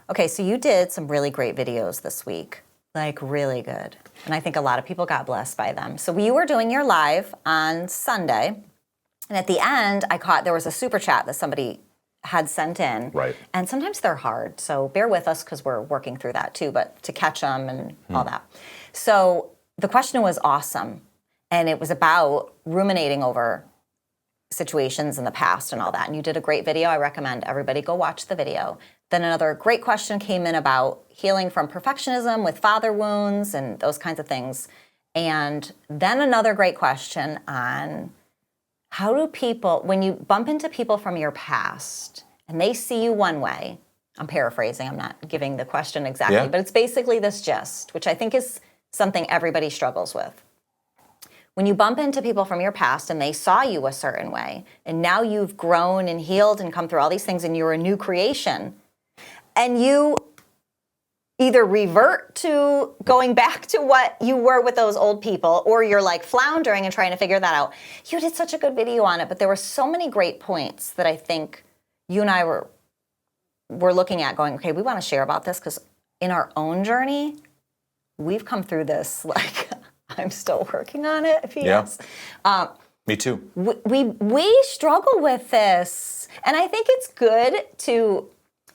Okay, so you did some really great videos this week, like really good. And I think a lot of people got blessed by them. So you were doing your live on Sunday, and at the end, I caught there was a super chat that somebody had sent in. Right. And sometimes they're hard, so bear with us because we're working through that too, but to catch them and all that. So the question was awesome, and it was about ruminating over situations in the past and all that. And you did a great video. I recommend everybody go watch the video. Then another great question came in about healing from perfectionism with father wounds and those kinds of things. And then another great question on how do people, when you bump into people from your past and they see you one way, I'm paraphrasing, I'm not giving the question exactly, but it's basically this gist, which I think is something everybody struggles with. When you bump into people from your past and they saw you a certain way, and now you've grown and healed and come through all these things and you're a new creation, and you either revert to going back to what you were with those old people, or you're like floundering and trying to figure that out. You did such a good video on it, but there were so many great points that I think you and I were looking at going, okay, we want to share about this because in our own journey, we've come through this like... I'm still working on it, if he asks. Me too. We struggle with this. And I think it's good to,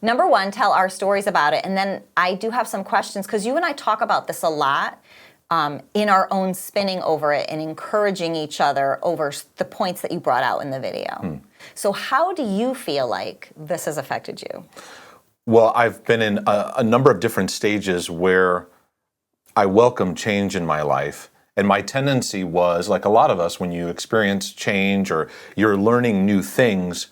number one, tell our stories about it. And then I do have some questions, because you and I talk about this a lot in our own spinning over it and encouraging each other over the points that you brought out in the video. So how do you feel like this has affected you? Well, I've been in a number of different stages where I welcome change in my life. And my tendency was, like a lot of us, when you experience change or you're learning new things,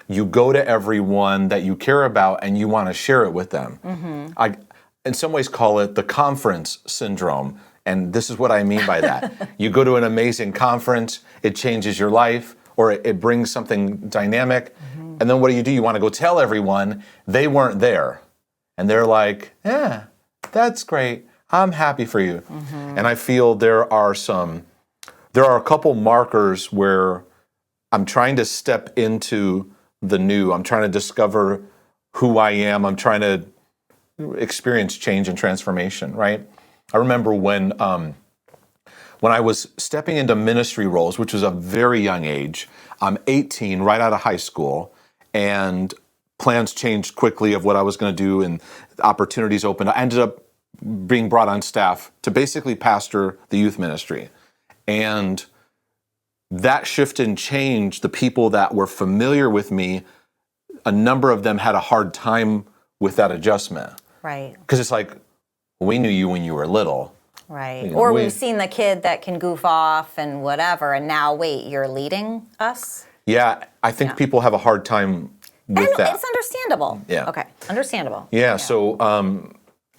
you go to everyone that you care about and you want to share it with them. I, in some ways, call it the conference syndrome. And this is what I mean by that. You go to an amazing conference, it changes your life, or it brings something dynamic. And then what do? You want to go tell everyone they weren't there. And they're like, yeah, that's great. I'm happy for you. And I feel there are a couple markers where I'm trying to step into the new. I'm trying to discover who I am. I'm trying to experience change and transformation, right? I remember when I was stepping into ministry roles, which was a very young age. I'm 18, right out of high school, and plans changed quickly of what I was going to do, and opportunities opened. I ended up being brought on staff to basically pastor the youth ministry. And that shift and change, the people that were familiar with me, a number of them had a hard time with that adjustment. Right. Because it's like, we knew you when you were little. Right. You know, or we've seen the kid that can goof off and whatever, and now, wait, you're leading us? Yeah, I think people have a hard time with that. It's understandable. Yeah. Okay, understandable. Yeah. So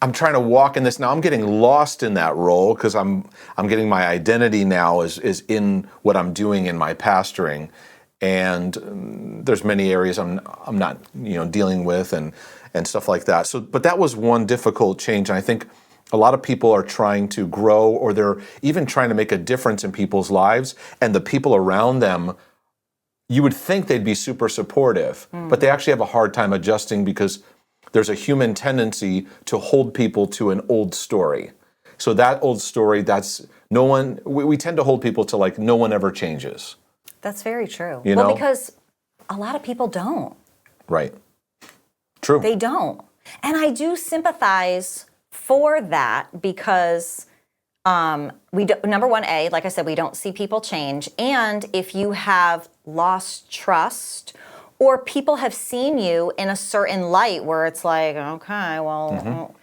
I'm trying to walk in this now. I'm getting lost in that role because I'm getting my identity now is in what I'm doing in my pastoring, and there's many areas I'm not dealing with and stuff like that. So, but that was one difficult change, and I think a lot of people are trying to grow, or they're even trying to make a difference in people's lives, and the people around them, you would think they'd be super supportive, but they actually have a hard time adjusting because there's a human tendency to hold people to an old story. So that old story, we tend to hold people to like no one ever changes. That's very true. You know? Because a lot of people don't. Right. True. They don't. And I do sympathize for that because number one, like I said, we don't see people change. And if you have lost trust, or people have seen you in a certain light where it's like, okay, well,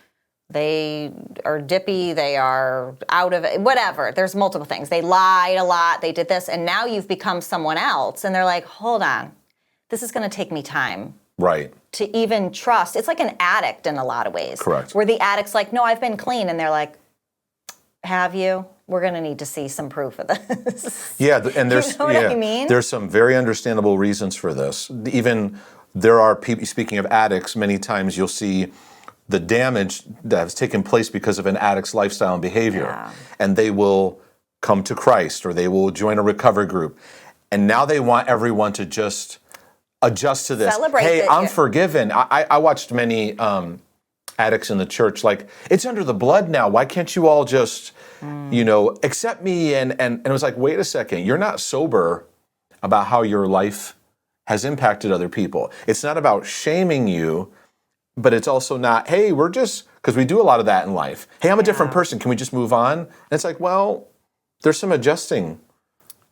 they are dippy, they are out of it, whatever. There's multiple things. They lied a lot, they did this, and now you've become someone else. And they're like, hold on, this is going to take me time. Right. To even trust. It's like an addict in a lot of ways. Correct. Where the addict's like, no, I've been clean. And they're like, have you? We're going to need to see some proof of this. Yeah, and there's you know what I mean? There's some very understandable reasons for this. Even there are people, speaking of addicts, many times you'll see the damage that has taken place because of an addict's lifestyle and behavior. Yeah. And they will come to Christ, or they will join a recovery group. And now they want everyone to just adjust to this. Celebrate hey, I'm forgiven. I watched many addicts in the church, like, it's under the blood now. Why can't you all just, accept me? And it was like, wait a second, you're not sober about how your life has impacted other people. It's not about shaming you, but it's also not, hey, we're just, because we do a lot of that in life. Hey, I'm a different person. Can we just move on? And it's like, well, there's some adjusting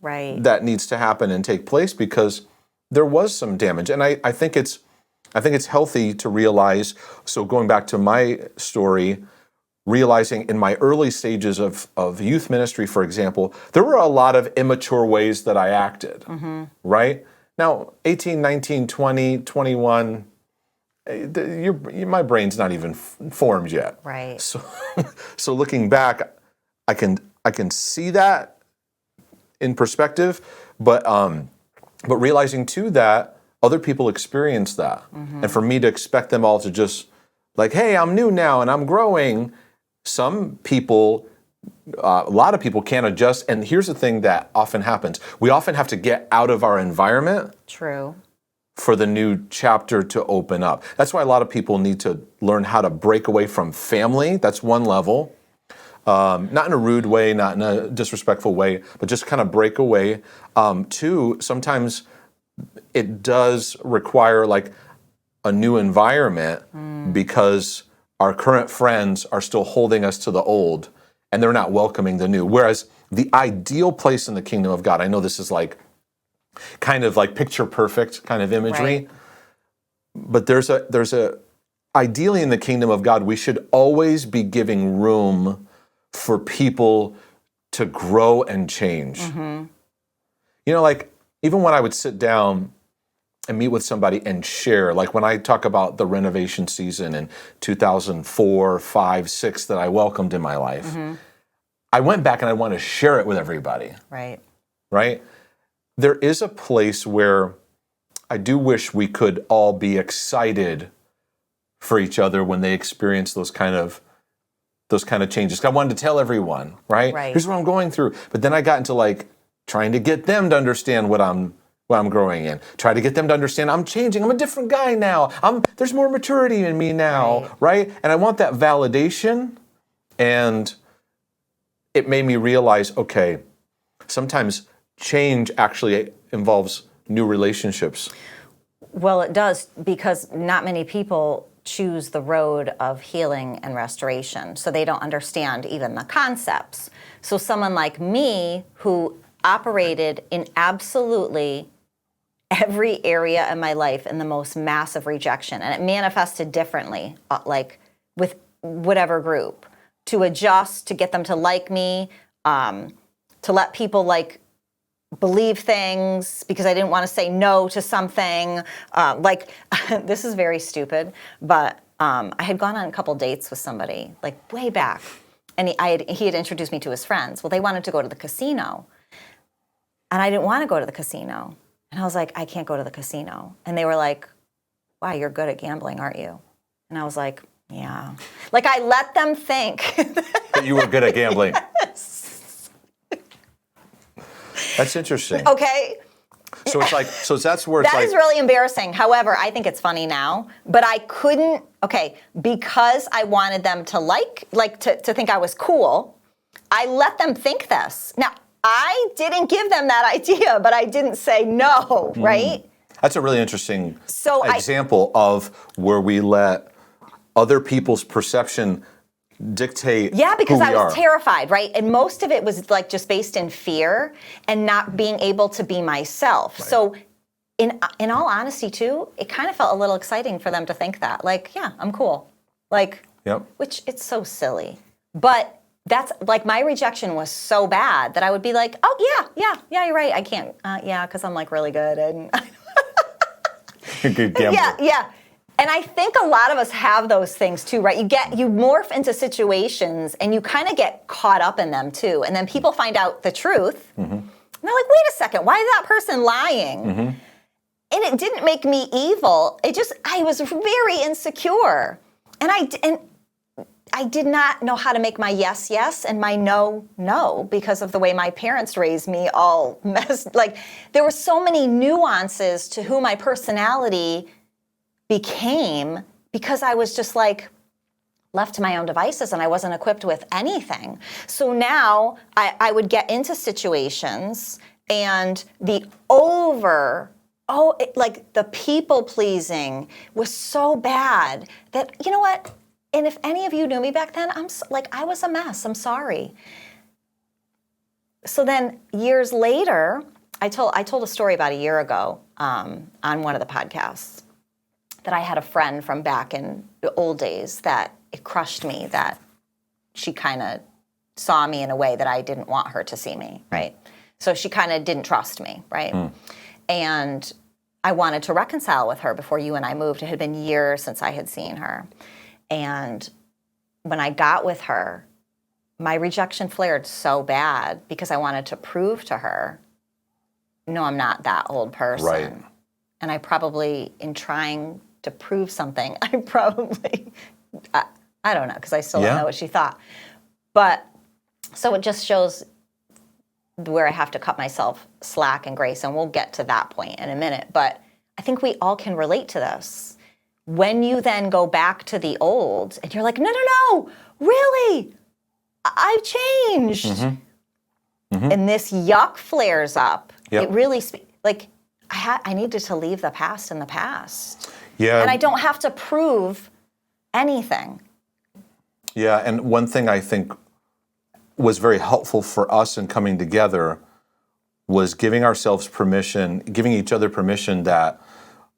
that needs to happen and take place because there was some damage. And I think it's healthy to realize, so going back to my story, realizing in my early stages of youth ministry, for example, there were a lot of immature ways that I acted, right? Now, 18, 19, 20, 21, my brain's not even formed yet. Right. So looking back, I can see that in perspective, but realizing too that other people experience that. And for me to expect them all to just like, hey, I'm new now and I'm growing. Some people, a lot of people can't adjust. And here's the thing that often happens. We often have to get out of our environment. True. For the new chapter to open up. That's why a lot of people need to learn how to break away from family. That's one level. Not in a rude way, not in a disrespectful way, but just kind of break away. Two, sometimes it does require like a new environment because our current friends are still holding us to the old and they're not welcoming the new. Whereas the ideal place in the kingdom of God, I know this is like kind of like picture perfect kind of imagery, but there's a ideally in the kingdom of God, we should always be giving room for people to grow and change. Like even when I would sit down and meet with somebody and share, like when I talk about the renovation season in 2004, 5, 6 that I welcomed in my life, I went back and I want to share it with everybody. Right? There is a place where I do wish we could all be excited for each other when they experience those kind of changes. I wanted to tell everyone, right? Here's what I'm going through. But then I got into like trying to get them to understand what I'm growing in. Try to get them to understand I'm changing. I'm a different guy now. There's more maturity in me now, right? And I want that validation. And it made me realize, okay, sometimes change actually involves new relationships. Well, it does, because not many people choose the road of healing and restoration, so they don't understand even the concepts. So someone like me who operated in absolutely every area in my life in the most massive rejection, and it manifested differently, like with whatever group, to adjust, to get them to like me, to let people like believe things because I didn't want to say no to something. This is very stupid, but I had gone on a couple dates with somebody like way back, and he had introduced me to his friends. Well, they wanted to go to the casino, and I didn't want to go to the casino. And I was like, I can't go to the casino. And they were like, wow, you're good at gambling, aren't you? And I was like, yeah. Like I let them think that you were good at gambling. That's interesting. Okay. So it's like, that's where it's that is really embarrassing. However, I think it's funny now, but I couldn't, because I wanted them to to think I was cool, I let them think this. Now, I didn't give them that idea, but I didn't say no, right? That's a really interesting example of where we let other people's perception dictate because who we I was are. terrified, right? And most of it was like just based in fear and not being able to be myself. Right. So in all honesty too, it kind of felt a little exciting for them to think that, like, yeah, I'm cool. Like, which it's so silly. But that's like my rejection was so bad that I would be like, oh yeah, you're right. I can't, because I'm like really good. And good gambler. Yeah. And I think a lot of us have those things too, right? You morph into situations and you kind of get caught up in them too. And then people find out the truth. And they're like, wait a second, why is that person lying? And it didn't make me evil. I was very insecure. And I did not know how to make my yes, yes, and my no, no, because of the way my parents raised me, all messed. Like, there were so many nuances to who my personality became because I was just like, left to my own devices and I wasn't equipped with anything. So now I would get into situations and the the people pleasing was so bad that, you know what? And if any of you knew me back then, I was a mess. I'm sorry. So then years later, I told a story about a year ago on one of the podcasts that I had a friend from back in the old days that it crushed me that she kind of saw me in a way that I didn't want her to see me, right? So she kind of didn't trust me, right? And I wanted to reconcile with her before you and I moved. It had been years since I had seen her. And when I got with her, my rejection flared so bad because I wanted to prove to her, no, I'm not that old person. Right. And I probably, in trying to prove something, I don't know, because I still don't know what she thought. But so it just shows where I have to cut myself slack and grace, and we'll get to that point in a minute. But I think we all can relate to this. When you then go back to the old, and you're like, no, really? I've changed. And this yuck flares up. Yep. It really, I needed to leave the past in the past. Yeah. And I don't have to prove anything. Yeah, and one thing I think was very helpful for us in coming together was giving ourselves permission, giving each other permission that,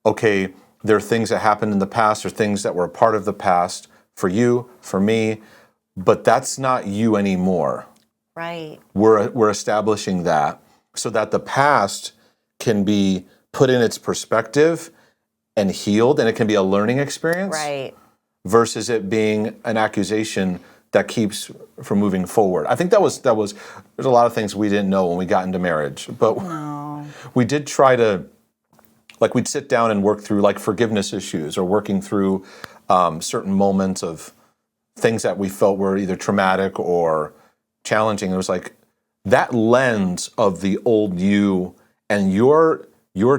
okay, there are things that happened in the past or things that were a part of the past for you, for me, but that's not you anymore. Right. We're establishing that so that the past can be put in its perspective and healed, and it can be a learning experience. Right. Versus it being an accusation that keeps from moving forward. I think there's a lot of things we didn't know when we got into marriage, but we did try to, we'd sit down and work through forgiveness issues or working through certain moments of things that we felt were either traumatic or challenging. It was that lens of the old you and you're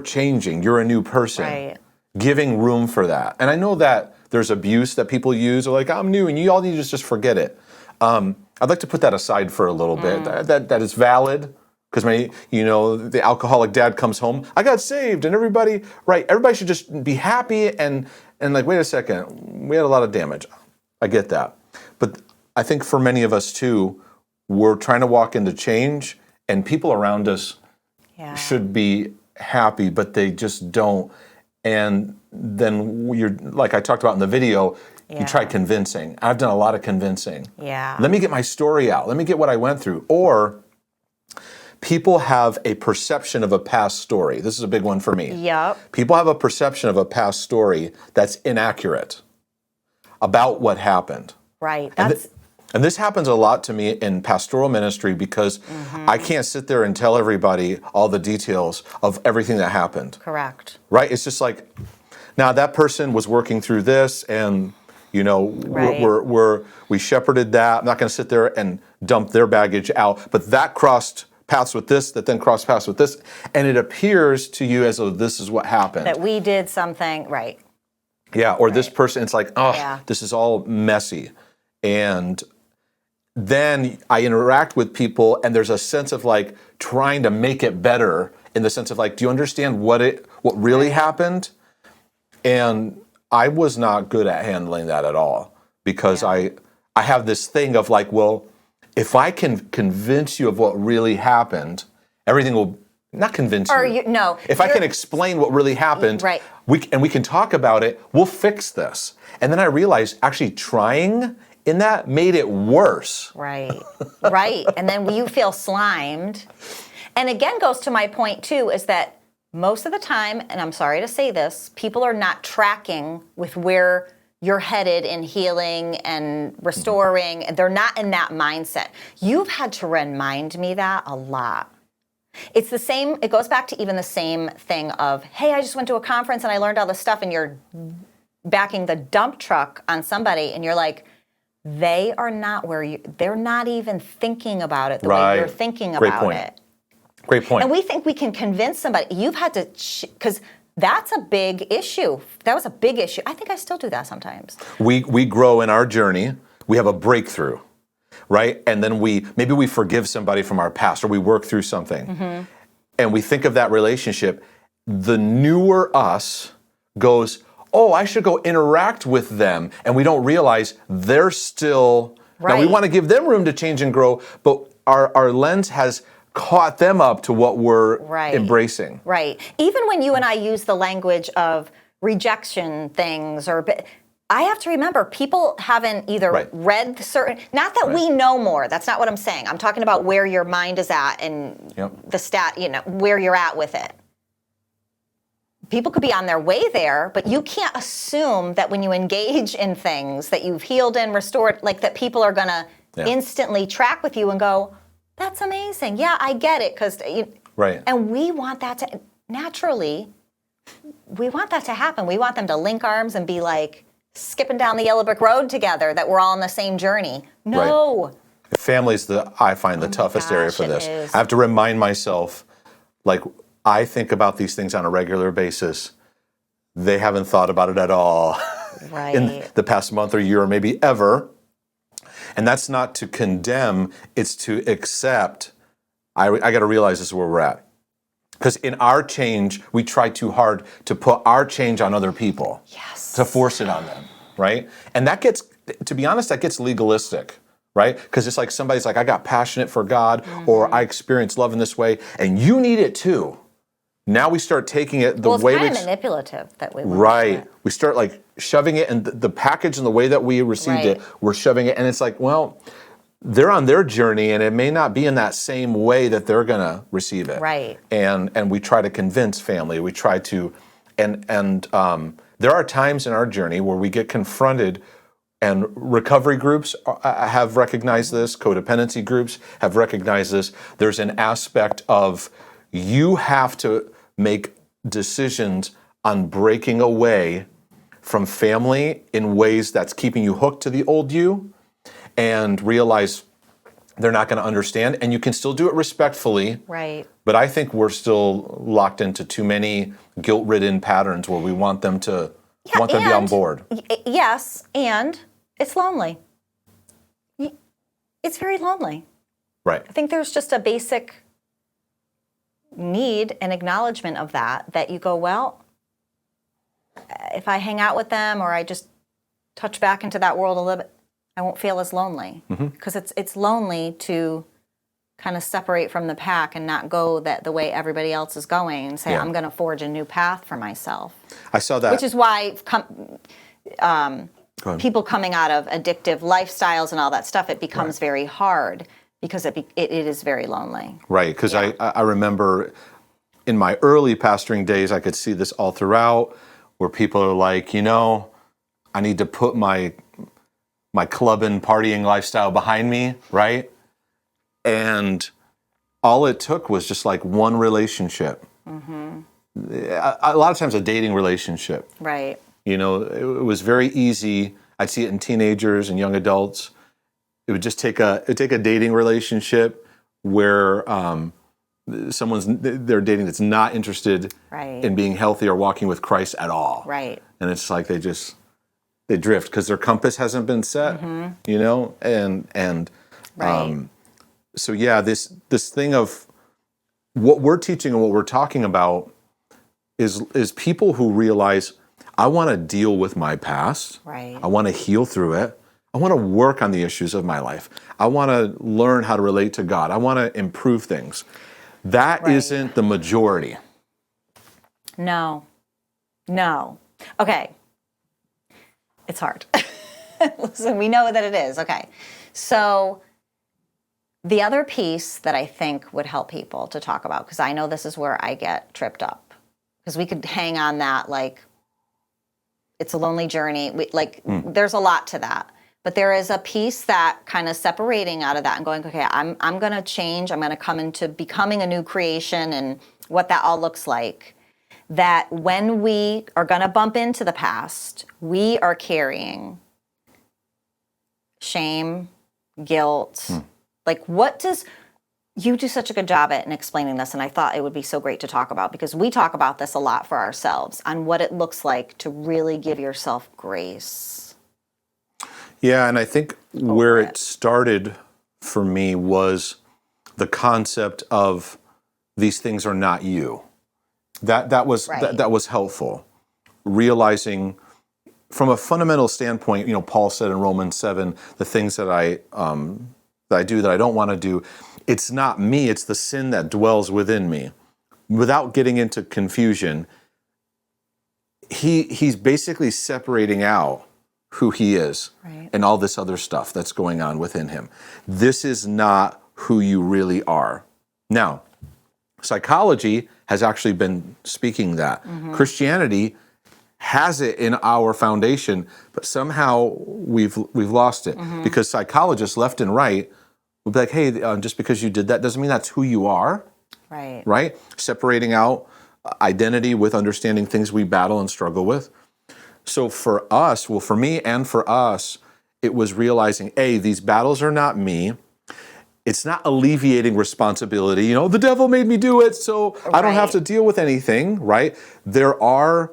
changing, you're a new person, Right. Giving room for that. And I know that there's abuse that people use, or I'm new and you all need to just forget it. I'd like to put that aside for a little bit. That is valid, because the alcoholic dad comes home, I got saved, and everybody should just be happy and wait a second, we had a lot of damage. I get that. But I think for many of us too, we're trying to walk into change, and people around us should be happy, but they just don't. And then you're, like I talked about in the video, you try convincing. I've done a lot of convincing. Yeah. Let me get my story out. Let me get what I went through. Or people have a perception of a past story. This is a big one for me. Yep. People have a perception of a past story that's inaccurate about what happened. Right. And this happens a lot to me in pastoral ministry, because I can't sit there and tell everybody all the details of everything that happened. Correct. Right? It's just now that person was working through this, and we shepherded that. I'm not going to sit there and dump their baggage out, but that crossed paths with this, that then crossed paths with this, and it appears to you as though this is what happened. That we did something, right. Yeah, or this person, it's this is all messy. And then I interact with people, and there's a sense of trying to make it better, in the sense of do you understand what really happened? And I was not good at handling that at all, because I have this thing of well, if I can convince you of what really happened, everything will not convince you. If I can explain what really happened, right. we can talk about it, we'll fix this. And then I realized actually trying in that made it worse. Right. Right. And then you feel slimed. And again, goes to my point too, is that most of the time, and I'm sorry to say this, people are not tracking with where you're headed in healing and restoring, and they're not in that mindset. You've had to remind me that a lot. It's the same, it goes back to even the same thing of, hey, I just went to a conference and I learned all this stuff, and you're backing the dump truck on somebody, and you're like, they are not they're not even thinking about it the way you're thinking about it. Great point. And we think we can convince somebody. You've had to, because that's a big issue. That was a big issue. I think I still do that sometimes. We grow in our journey. We have a breakthrough, right? And then maybe we forgive somebody from our past, or we work through something. And we think of that relationship. The newer us goes, oh, I should go interact with them. And we don't realize they're still, now we want to give them room to change and grow, but our lens has caught them up to what we're embracing. Right. Even when you and I use the language of rejection things, I have to remember people haven't either read certain, not that we know more, that's not what I'm saying. I'm talking about where your mind is at and the where you're at with it. People could be on their way there, but you can't assume that when you engage in things that you've healed and restored, like that people are going to instantly track with you and go, that's amazing. Yeah, I get it. And we want that to, naturally, we want that to happen. We want them to link arms and be like skipping down the yellow brick road together, that we're all on the same journey. No. Family's I find the toughest area for this. I have to remind myself, like, I think about these things on a regular basis. They haven't thought about it at all in the past month or year or maybe ever. And that's not to condemn, it's to accept. I got to realize this is where we're at. Because in our change, we try too hard to put our change on other people. Yes. To force it on them, right? And that gets, to be honest, that gets legalistic, right? Because it's like somebody's like, I got passionate for God, or I experienced love in this way, and you need it too. Now we start taking it the way it's kind of manipulative that we want right. We start like shoving it in the package and the way that we received it, we're shoving it, and it's like, well, they're on their journey, and it may not be in that same way that they're going to receive it. Right. And we try to convince family. We try to, and there are times in our journey where we get confronted, and recovery groups have recognized this, codependency groups have recognized this. There's an aspect of you have to make decisions on breaking away from family in ways that's keeping you hooked to the old you, and realize they're not going to understand, and you can still do it respectfully. Right. But I think we're still locked into too many guilt-ridden patterns where we want them to them to be on board. Yes, and it's lonely. It's very lonely. Right. I think there's just a basic need and acknowledgement of that you go, well, if I hang out with them or I just touch back into that world a little bit, I won't feel as lonely. Because it's lonely to kind of separate from the pack and not go the way everybody else is going and say, I'm going to forge a new path for myself. I saw that. Which is why people coming out of addictive lifestyles and all that stuff, it becomes very hard because it is very lonely. Right, because I remember in my early pastoring days, I could see this all throughout, where people are like, I need to put my clubbing, partying lifestyle behind me, right? And all it took was just like one relationship. A lot of times a dating relationship. Right. It was very easy. I'd see it in teenagers and young adults. It would just take a dating relationship where they're dating that's not interested in being healthy or walking with Christ at all. Right. And it's like they drift because their compass hasn't been set, and so this thing of what we're teaching and what we're talking about is people who realize, I want to deal with my past. Right. I want to heal through it. I want to work on the issues of my life. I want to learn how to relate to God. I want to improve things. That isn't the majority. No. Okay. It's hard. Listen, we know that it is. Okay. So the other piece that I think would help people to talk about, because I know this is where I get tripped up, because we could hang on that like it's a lonely journey. There's a lot to that. But there is a piece that kind of separating out of that and going, okay, I'm going to change. I'm going to come into becoming a new creation and what that all looks like. That when we are going to bump into the past, we are carrying shame, guilt. Like, what does You do such a good job at explaining this, and I thought it would be so great to talk about, because we talk about this a lot for ourselves on what it looks like to really give yourself grace. Yeah, and I think where it started for me was the concept of these things are not you. That was that was helpful. Realizing from a fundamental standpoint, Paul said in Romans 7, the things that I do that I don't want to do, it's not me, it's the sin that dwells within me. Without getting into confusion, he's basically separating out who he is and all this other stuff that's going on within him. This is not who you really are. Now, psychology has actually been speaking that. Christianity has it in our foundation, but somehow we've lost it because psychologists left and right will be like, hey, just because you did that doesn't mean that's who you are. Right? Separating out identity with understanding things we battle and struggle with. So for us, well, for me and for us, it was realizing, A, these battles are not me. It's not alleviating responsibility. The devil made me do it, so I don't have to deal with anything, right? There are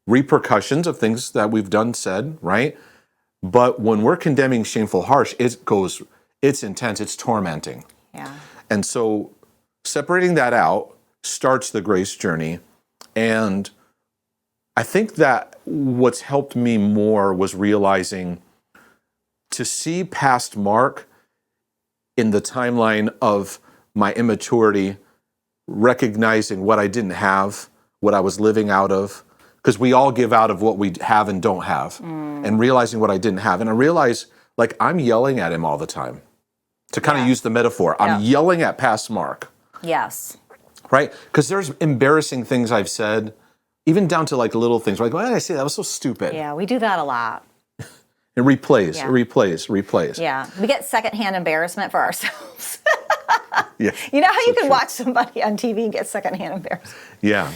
repercussions of things that we've done, said, right? But when we're condemning shameful, harsh, it's intense, it's tormenting. Yeah. And so separating that out starts the grace journey. And I think that what's helped me more was realizing to see past Mark in the timeline of my immaturity, recognizing what I didn't have, what I was living out of, because we all give out of what we have and don't have, and realizing what I didn't have. And I realized, I'm yelling at him all the time. To kind of use the metaphor, I'm yelling at past Mark. Yes. Right? Because there's embarrassing things I've said, even down to little things. Why did I say that? That was so stupid. Yeah, we do that a lot. It replays. Yeah, we get secondhand embarrassment for ourselves. Yeah. You know how you can watch somebody on TV and get secondhand embarrassment? Yeah.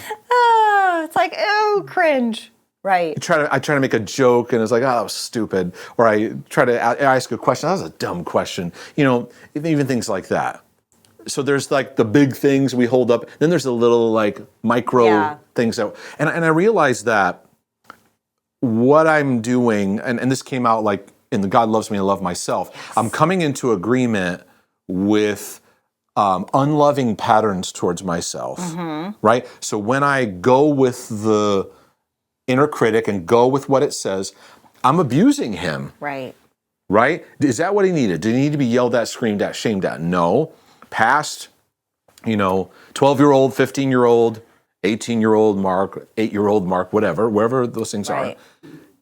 It's like, oh, cringe. Right. I try to make a joke, and it's like, oh, that was stupid. Or I try to ask a question. That was a dumb question. Even things like that. So there's the big things we hold up. Then there's the little micro things that, and I realized that what I'm doing, and this came out in the God Loves Me, I Love Myself. Yes. I'm coming into agreement with unloving patterns towards myself, right? So when I go with the inner critic and go with what it says, I'm abusing him. Right? Is that what he needed? Did he need to be yelled at, screamed at, shamed at? No. Past, 12-year-old, 15-year-old, 18-year-old Mark, 8-year-old Mark, wherever those things are.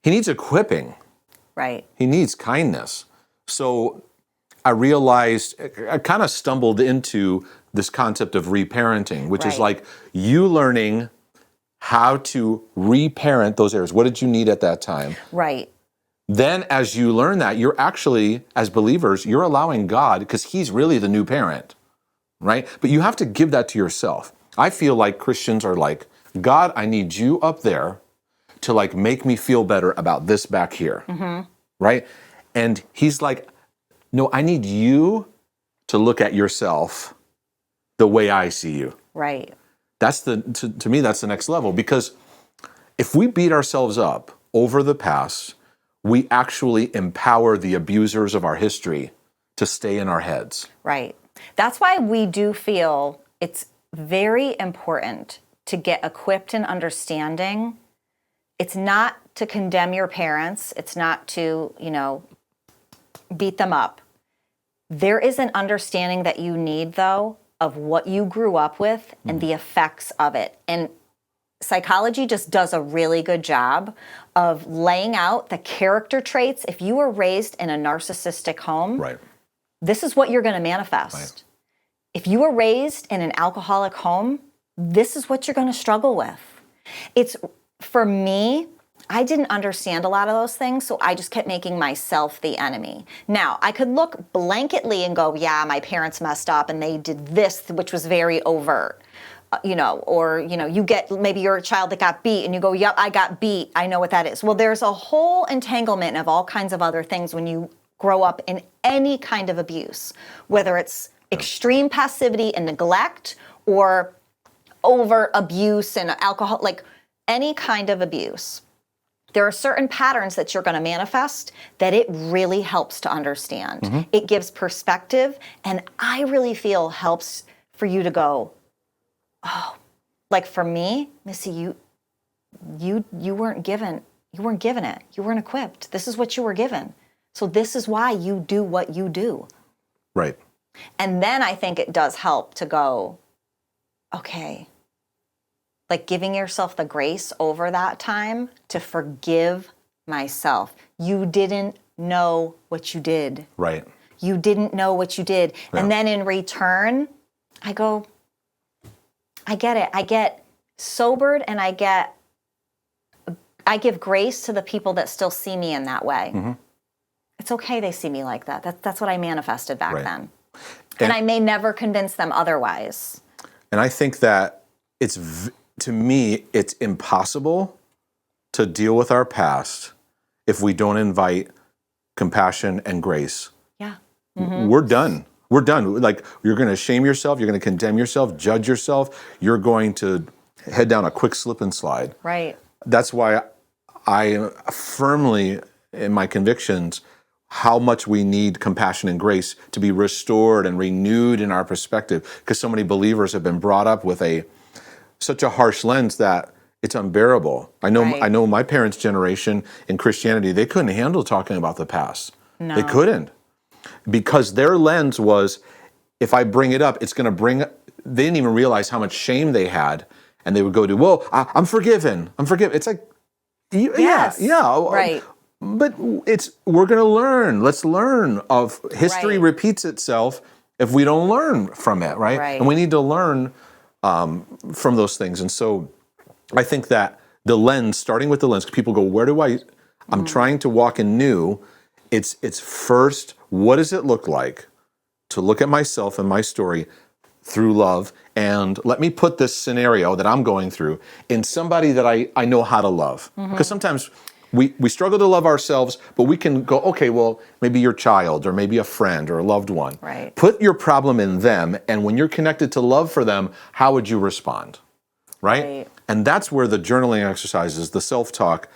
He needs equipping. Right. He needs kindness. So I realized, I kind of stumbled into this concept of reparenting, which is you learning how to reparent those areas. What did you need at that time? Right. Then as you learn that, you're actually, as believers, you're allowing God, because he's really the new parent, right? But you have to give that to yourself. I feel like Christians are God, I need you up there to make me feel better about this back here, right? And he's no, I need you to look at yourself the way I see you. Right. That's to me, that's the next level, because if we beat ourselves up over the past, we actually empower the abusers of our history to stay in our heads. Right. That's why we do feel it's very important to get equipped in understanding. It's not to condemn your parents. It's not to, beat them up. There is an understanding that you need, though, of what you grew up with and the effects of it. And psychology just does a really good job of laying out the character traits. If you were raised in a narcissistic home, this is what you're going to manifest. Right. If you were raised in an alcoholic home, this is what you're going to struggle with. It's, for me, I didn't understand a lot of those things, so I just kept making myself the enemy. Now, I could look blanketly and go, yeah, my parents messed up and they did this, which was very overt. You get, maybe you're a child that got beat and you go, yep, I got beat. I know what that is. Well, there's a whole entanglement of all kinds of other things when you grow up in any kind of abuse, whether it's extreme passivity and neglect or over abuse and alcohol, like any kind of abuse, there are certain patterns that you're going to manifest that it really helps to understand. It gives perspective, and I really feel helps for you to go, oh, like for me, Missy, you weren't given it. You weren't equipped. This is what you were given. So this is why you do what you do. Right. And then I think it does help to go, okay, like giving yourself the grace over that time to forgive myself. You didn't know what you did. Right. You didn't know what you did. Yeah. And then in return, I go, I get it. I get sobered, and I give grace to the people that still see me in that way. It's okay they see me like that. That's what I manifested back then. And I may never convince them otherwise. And I think that to me, it's impossible to deal with our past if we don't invite compassion and grace. Yeah. We're done. We're done. Like, you're going to shame yourself. You're going to condemn yourself, judge yourself. You're going to head down a quick slip and slide. Right. That's why I firmly, in my convictions, how much we need compassion and grace to be restored and renewed in our perspective. Because so many believers have been brought up with such a harsh lens that it's unbearable. I know my parents' generation in Christianity, they couldn't handle talking about the past. No. They couldn't. Because their lens was, if I bring it up, it's going to they didn't even realize how much shame they had. And they would go to, well, I'm forgiven. I'm forgiven. It's like, yes. yeah. Right. But we're going to learn. Let's learn. History repeats itself if we don't learn from it, right? And we need to learn from those things. And so I think that the lens, starting with the lens, people go, where do I'm trying to walk in new. It's first, what does it look like to look at myself and my story through love, and let me put this scenario that I'm going through in somebody that I know how to love. Because sometimes we struggle to love ourselves, but we can go, okay, well, maybe your child or maybe a friend or a loved one. Right. Put your problem in them, and when you're connected to love for them, how would you respond? Right? And that's where the journaling exercises, the self-talk,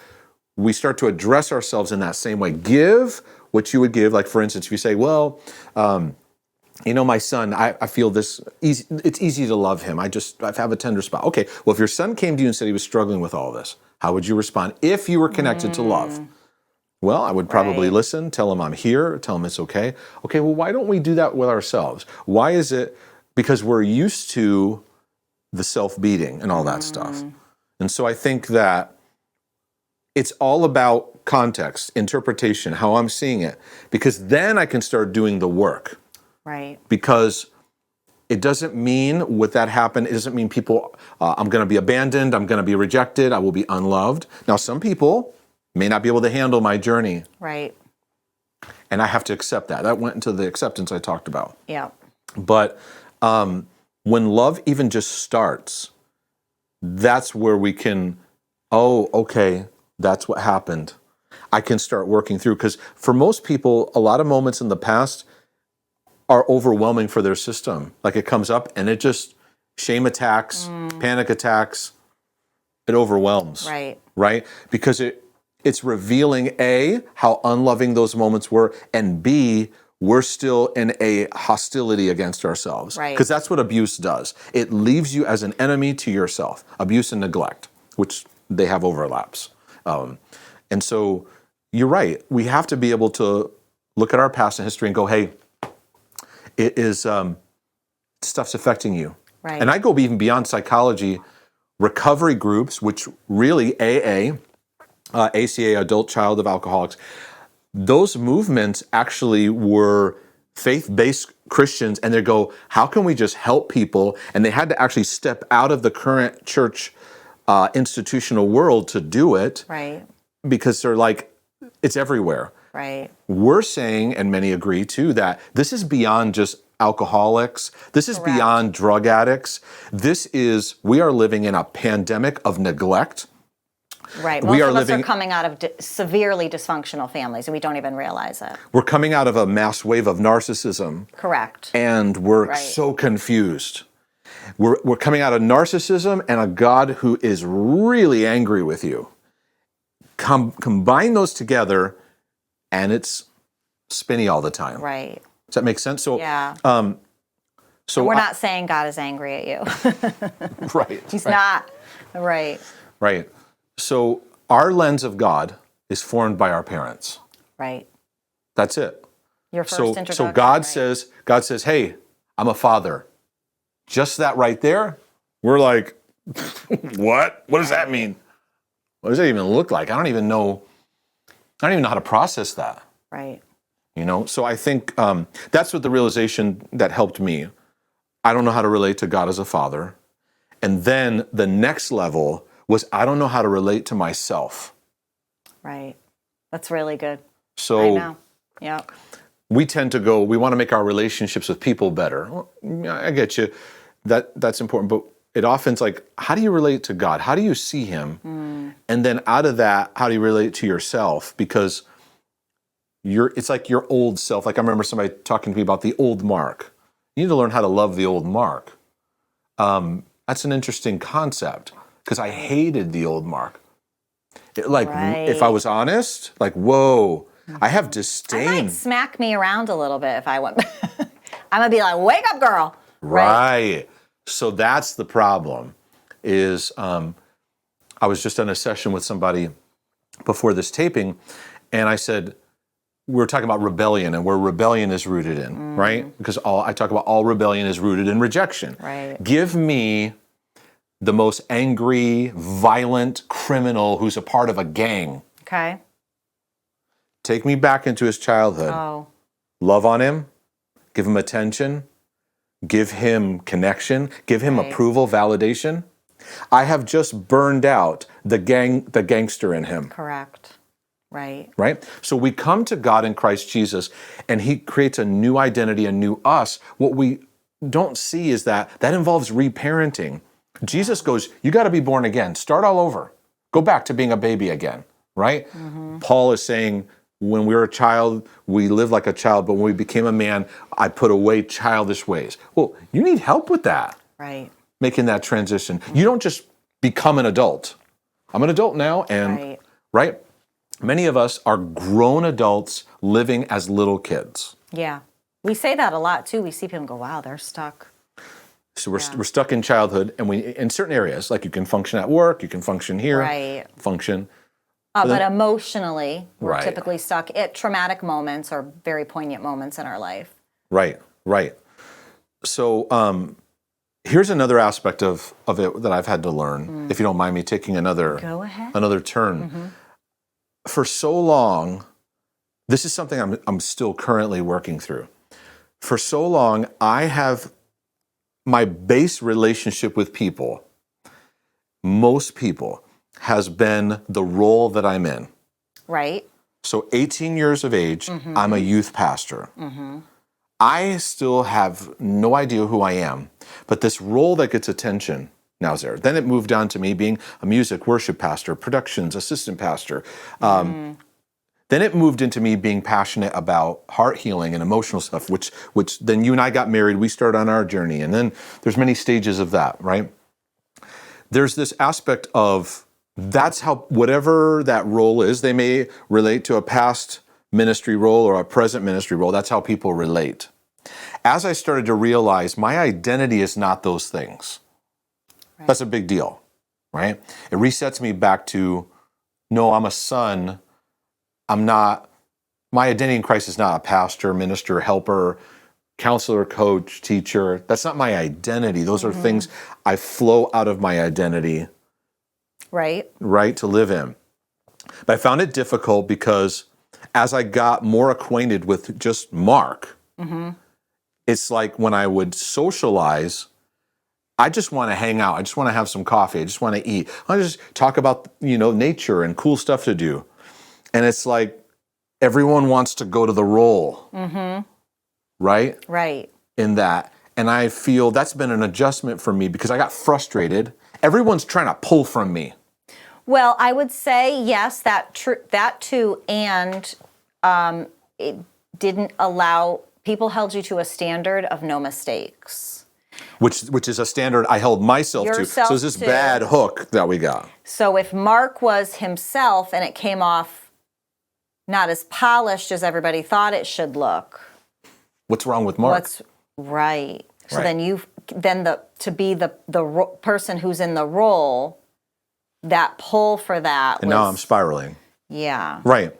we start to address ourselves in that same way. Give what you would give. Like, for instance, if you say, well, my son, I feel this, it's easy to love him. I have a tender spot. Okay, well, if your son came to you and said he was struggling with all this, how would you respond if you were connected to love? Well, I would probably listen, tell him I'm here, tell him it's okay. Okay, well, why don't we do that with ourselves? Why is it? Because we're used to the self-beating and all that stuff. And so I think that it's all about context, interpretation, how I'm seeing it, because then I can start doing the work. Right. Because it doesn't mean with that happen, it doesn't mean people, I'm going to be abandoned, I'm going to be rejected, I will be unloved. Now, some people may not be able to handle my journey. Right. And I have to accept that. That went into the acceptance I talked about. Yeah. But when love even just starts, that's where we can, okay, that's what happened. I can start working through. Because for most people, a lot of moments in the past are overwhelming for their system. Like, it comes up and it just, shame attacks, panic attacks, it overwhelms. Right. Right? Because it's revealing, A, how unloving those moments were, and B, we're still in a hostility against ourselves. Right. Because that's what abuse does. It leaves you as an enemy to yourself. Abuse and neglect, which they have overlaps. And so you're right. We have to be able to look at our past and history and go, hey, it is, stuff's affecting you. Right. And I go even beyond psychology, recovery groups, which really ACA, Adult Child of Alcoholics, those movements actually were faith-based Christians, and they go, how can we just help people? And they had to actually step out of the current church institutional world to do it. Right. Because they're like, it's everywhere. Right. We're saying, and many agree too, that this is beyond just alcoholics. This is beyond drug addicts. We are living in a pandemic of neglect, Right. Most of us are coming out of severely dysfunctional families, and we don't even realize it. We're coming out of a mass wave of narcissism. Correct. And we're so confused. We're coming out of narcissism and a God who is really angry with you. Combine those together, and it's spinny all the time. Right. Does that make sense? So, yeah. So we're not saying God is angry at you. Right. He's not. Right. Right. So our lens of God is formed by our parents. Right. That's it. Your first introduction. So God says, hey, I'm a father. Just that right there, we're like, what? What does that mean? What does that even look like? I don't even know how to process that. Right. So I think that's what the realization that helped me. I don't know how to relate to God as a father. And then the next level was I don't know how to relate to myself. Right. That's really good. So I know. Yeah. We tend to we want to make our relationships with people better. Well, I get you. That's important. But it often's like, how do you relate to God? How do you see him? And then out of that, how do you relate to yourself? Because it's like your old self. Like I remember somebody talking to me about the old Mark. You need to learn how to love the old Mark. That's an interesting concept because I hated the old Mark. If I was honest, whoa, I have disdain. It might smack me around a little bit if I went. I'm gonna be like, wake up, girl. Right. So that's the problem. Is I was just on a session with somebody before this taping, and I said, we were talking about rebellion and where rebellion is rooted in, right? Because I talk about all rebellion is rooted in rejection. Right. Give me the most angry, violent criminal who's a part of a gang. Okay. Take me back into his childhood. Oh. Love on him. Give him attention. Give him connection. Give him approval, validation. I have just burned out the gangster in him. Correct. Right. Right? So we come to God in Christ Jesus, and he creates a new identity, a new us. What we don't see is that involves reparenting. Jesus goes, you got to be born again. Start all over. Go back to being a baby again, right? Mm-hmm. Paul is saying, when we were a child, we lived like a child, but when we became a man, I put away childish ways. Well, you need help with that. Right. Making that transition. You don't just become an adult. I'm an adult now, and right? Many of us are grown adults living as little kids. Yeah. We say that a lot too. We see people go, wow, they're stuck. So we're stuck in childhood, and in certain areas, like you can function at work, you can function here, function. But emotionally, we're typically stuck at traumatic moments or very poignant moments in our life. Right. So here's another aspect of it that I've had to learn, if you don't mind me taking another turn. Mm-hmm. For so long, this is something I'm still currently working through. For so long, I have my base relationship with people, most people, has been the role that I'm in. Right. So 18 years of age, I'm a youth pastor. Mm-hmm. I still have no idea who I am, but this role that gets attention now is there. Then it moved on to me being a music worship pastor, productions assistant pastor. Then it moved into me being passionate about heart healing and emotional stuff, which then you and I got married, we started on our journey, and then there's many stages of that, right? There's this aspect of that's how, whatever that role is, they may relate to a past ministry role or a present ministry role. That's how people relate. As I started to realize my identity is not those things. Right. That's a big deal, right? It resets me back to, no, I'm a son. I'm not, my identity in Christ is not a pastor, minister, helper, counselor, coach, teacher. That's not my identity. Those are things I flow out of my identity. Right, to live in. But I found it difficult because as I got more acquainted with just Mark, it's like when I would socialize, I just want to hang out. I just want to have some coffee. I just want to eat. I just talk about, nature and cool stuff to do. And it's like everyone wants to go to the role. Right? In that. And I feel that's been an adjustment for me because I got frustrated. Everyone's trying to pull from me. Well, I would say yes, that too, and it didn't allow, people held you to a standard of no mistakes. Which is a standard I held myself to. So it's this bad hook that we got. So if Mark was himself and it came off not as polished as everybody thought it should look. What's wrong with Mark? Right. So Right. to be the person who's in the role, that pull for that. And now I'm spiraling. Yeah. Right.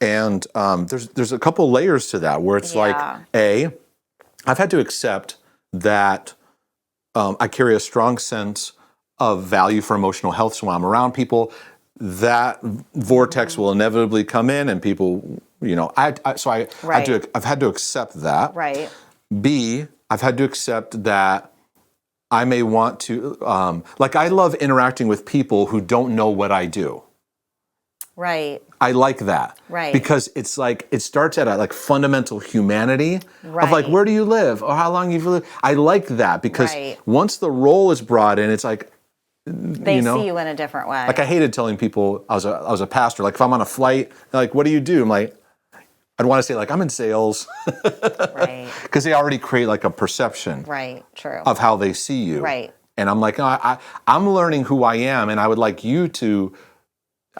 And there's a couple layers to that where it's like, I've had to accept that I carry a strong sense of value for emotional health. So when I'm around people, that vortex will inevitably come in, and people, I've had to accept that. Right. B, I've had to accept that I may want to, I love interacting with people who don't know what I do. Right. I like that. Right. Because it's like, it starts at a fundamental humanity of Right. where do you live? Or how long you've lived? I like that because once the role is brought in, it's like, they see you in a different way. Like I hated telling people I was a pastor. Like if I'm on a flight, like, what do you do? I'm like, I'd want to say I'm in sales. Right. Because they already create a perception. Right. True. Of how they see you. Right. And I'm like, I'm learning who I am, and I would like you to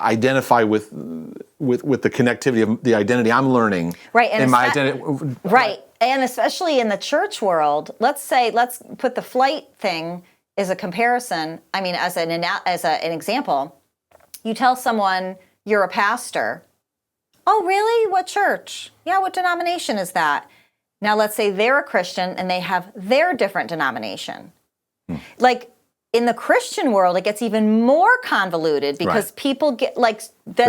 identify with the connectivity of the identity I'm learning. Right. And in my identity. Right. And especially in the church world, let's put the flight thing as a comparison. I mean, as an example, you tell someone you're a pastor. Oh, really? What church? Yeah, what denomination is that? Now, let's say they're a Christian and they have their different denomination. Like in the Christian world, it gets even more convoluted because people get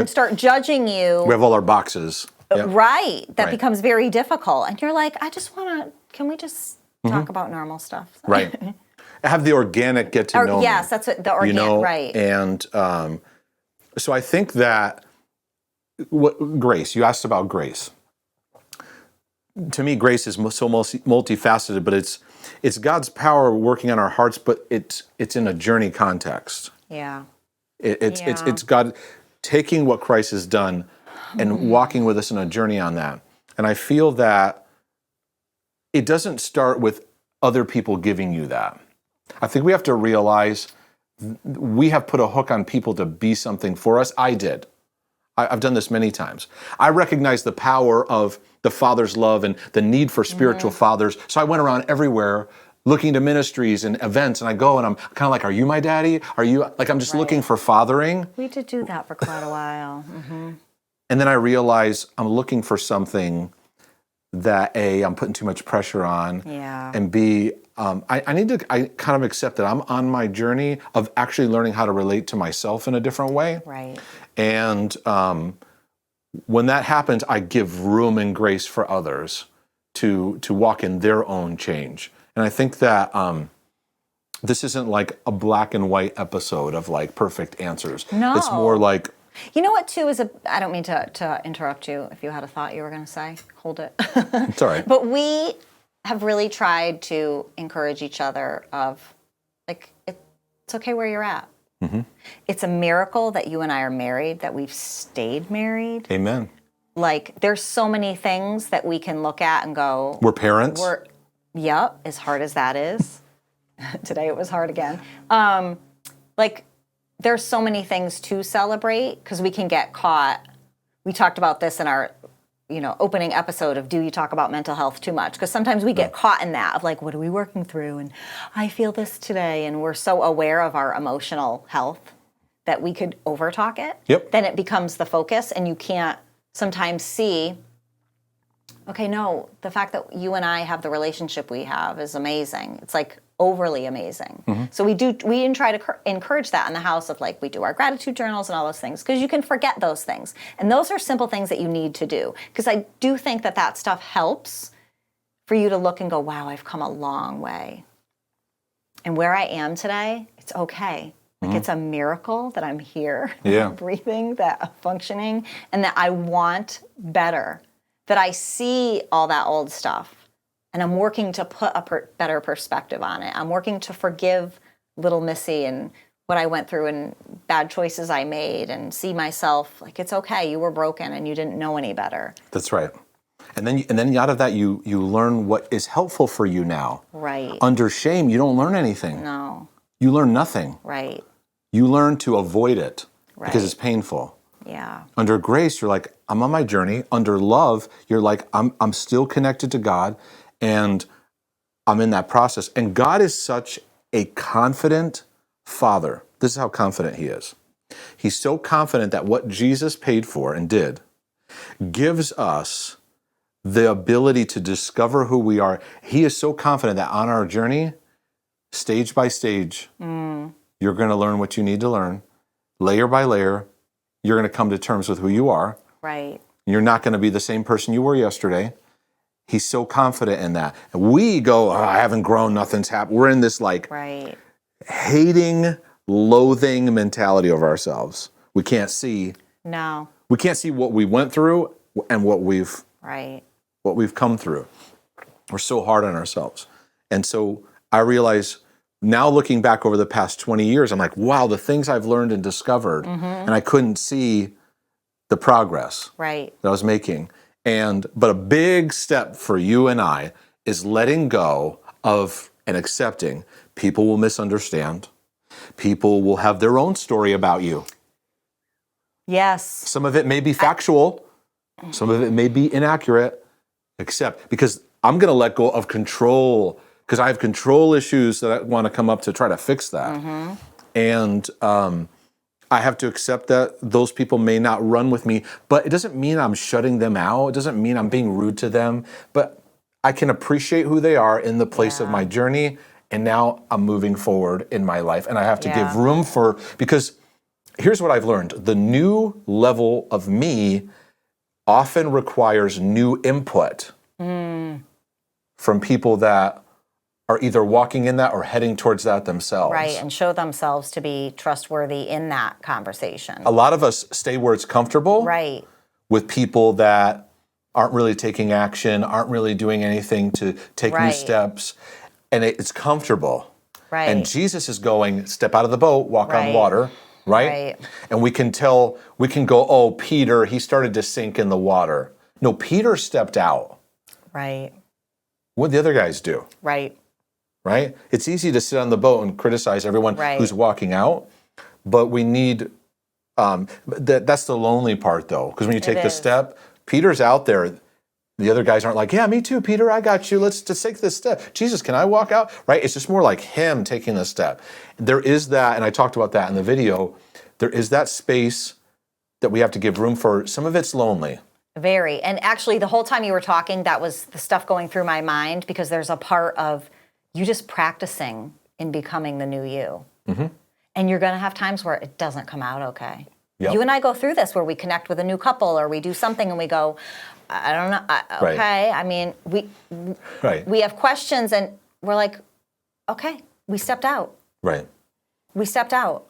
start judging you. We have all our boxes. Yep. Right. That becomes very difficult. And you're like, can we just talk about normal stuff? Right. Have the organic get to know me. Yes, that's what the organic, right. And so I think that grace, you asked about grace. To me, grace is so multifaceted, but it's God's power working on our hearts, but it's in a journey context. Yeah. It's God taking what Christ has done and walking with us in a journey on that. And I feel that it doesn't start with other people giving you that. I think we have to realize we have put a hook on people to be something for us. I did. I've done this many times. I recognize the power of the Father's love and the need for spiritual fathers. So I went around everywhere looking to ministries and events, and I go and I'm kind of like, are you my daddy? Are you, I'm just looking for fathering. We did do that for quite a while. And then I realize I'm looking for something that A, I'm putting too much pressure on, and B, I kind of accept that I'm on my journey of actually learning how to relate to myself in a different way. Right. And when that happens, I give room and grace for others to walk in their own change. And I think that this isn't like a black and white episode of perfect answers. No. It's more like... You know what, too, I don't mean to interrupt you if you had a thought you were going to say. Hold it. It's all right. But we have really tried to encourage each other of, it's okay where you're at. It's a miracle that you and I are married, that we've stayed married. Amen. There's so many things that we can look at and go... We're parents. Yep, as hard as that is. Today it was hard again. There's so many things to celebrate because we can get caught. We talked about this in our, opening episode of, do you talk about mental health too much? Because sometimes we get caught in that of what are we working through? And I feel this today. And we're so aware of our emotional health that we could overtalk it. Yep. Then it becomes the focus and you can't sometimes see, okay, no, the fact that you and I have the relationship we have is amazing. It's overly amazing. So we try to encourage that in the house of we do our gratitude journals and all those things because you can forget those things. And those are simple things that you need to do because I do think that stuff helps for you to look and go, wow, I've come a long way. And where I am today, it's okay. It's a miracle that I'm here, breathing, that I'm functioning, and that I want better, that I see all that old stuff. And I'm working to put a better perspective on it. I'm working to forgive little Missy and what I went through and bad choices I made and see myself like, it's okay, you were broken and you didn't know any better. That's right. And then out of that, you learn what is helpful for you now. Right. Under shame, you don't learn anything. No. You learn nothing. Right. You learn to avoid it because Right. it's painful. Yeah. Under grace, you're like, I'm on my journey. Under love, you're like, I'm still connected to God, and I'm in that process. And God is such a confident Father. This is how confident He is. He's so confident that what Jesus paid for and did gives us the ability to discover who we are. He is so confident that on our journey, stage by stage, you're going to learn what you need to learn. Layer by layer, you're going to come to terms with who you are. Right. You're not going to be the same person you were yesterday. He's so confident in that. And we go, oh, I haven't grown, nothing's happened. We're in this like Right. hating, loathing mentality of ourselves. We can't see. No. We can't see what we went through and what we've come through. We're so hard on ourselves. And so I realize now, looking back over the past 20 years, I'm like, wow, the things I've learned and discovered, and I couldn't see the progress Right. that I was making. But a big step for you and I is letting go of and accepting people will misunderstand. People will have their own story about you. Yes. Some of it may be factual. Some of it may be inaccurate. Because I'm going to let go of control, because I have control issues that I want to come up to try to fix that. And I have to accept that those people may not run with me, but it doesn't mean I'm shutting them out. It doesn't mean I'm being rude to them, but I can appreciate who they are in the place of my journey. And now I'm moving forward in my life, and I have to give room because here's what I've learned. The new level of me often requires new input from people that are either walking in that or heading towards that themselves. Right, and show themselves to be trustworthy in that conversation. A lot of us stay where it's comfortable Right. with people that aren't really taking action, aren't really doing anything to take new steps, and it's comfortable. Right. And Jesus is going, step out of the boat, walk on water, right? And we can tell, we can go, oh, Peter, he started to sink in the water. No, Peter stepped out. Right. What'd the other guys do? Right. Right? It's easy to sit on the boat and criticize everyone who's walking out, but we need, that's the lonely part though, because when you take the step, Peter's out there. The other guys aren't like, yeah, me too, Peter, I got you. Let's just take this step. Jesus, can I walk out? Right? It's just more like him taking the step. There is that, and I talked about that in the video, there is that space that we have to give room for. Some of it's lonely. Very. And actually, the whole time you were talking, that was the stuff going through my mind, because there's a part of you just practicing in becoming the new you. And you're going to have times where it doesn't come out okay. Yep. You and I go through this where we connect with a new couple or we do something and we go, I don't know, okay. I mean, we have questions and we're like, okay, we stepped out. Right. We stepped out.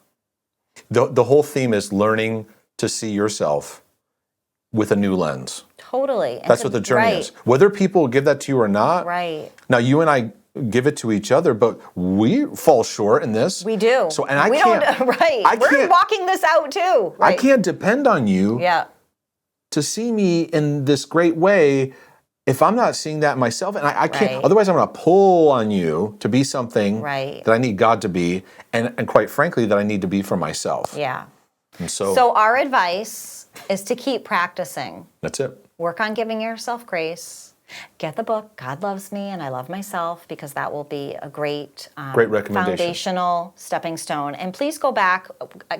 The whole theme is learning to see yourself with a new lens. Totally. And that's what the journey is. Whether people give that to you or not. Right. Now, you and I give it to each other, but we fall short in this. We do. So, and we can't. We're walking this out too. Right? I can't depend on you. To see me in this great way if I'm not seeing that myself. And I can't, otherwise I'm going to pull on you to be something that I need God to be, and quite frankly, that I need to be for myself. Yeah. And so our advice is to keep practicing. That's it. Work on giving yourself grace. Get the book, God Loves Me and I Love Myself, because that will be a great recommendation. Foundational stepping stone. And please go back.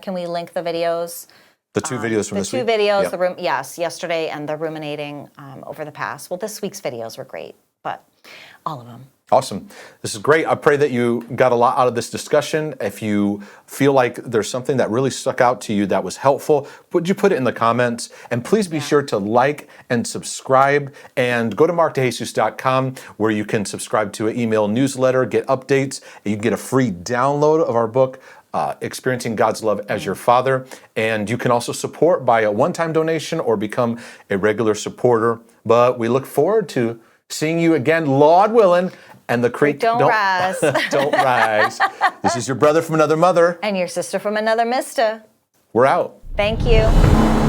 Can we link the videos? The two videos from this week? The two videos, yep. Yesterday and the ruminating over the past. Well, this week's videos were great, but all of them. Awesome. This is great. I pray that you got a lot out of this discussion. If you feel like there's something that really stuck out to you that was helpful, would you put it in the comments? And please be sure to like and subscribe, and go to markdejesus.com where you can subscribe to an email newsletter, get updates, and you can get a free download of our book, Experiencing God's Love as Your Father. And you can also support by a one-time donation or become a regular supporter. But we look forward to seeing you again, Lord willing, and the creek Don't rise. don't rise. This is your brother from another mother. And your sister from another mister. We're out. Thank you.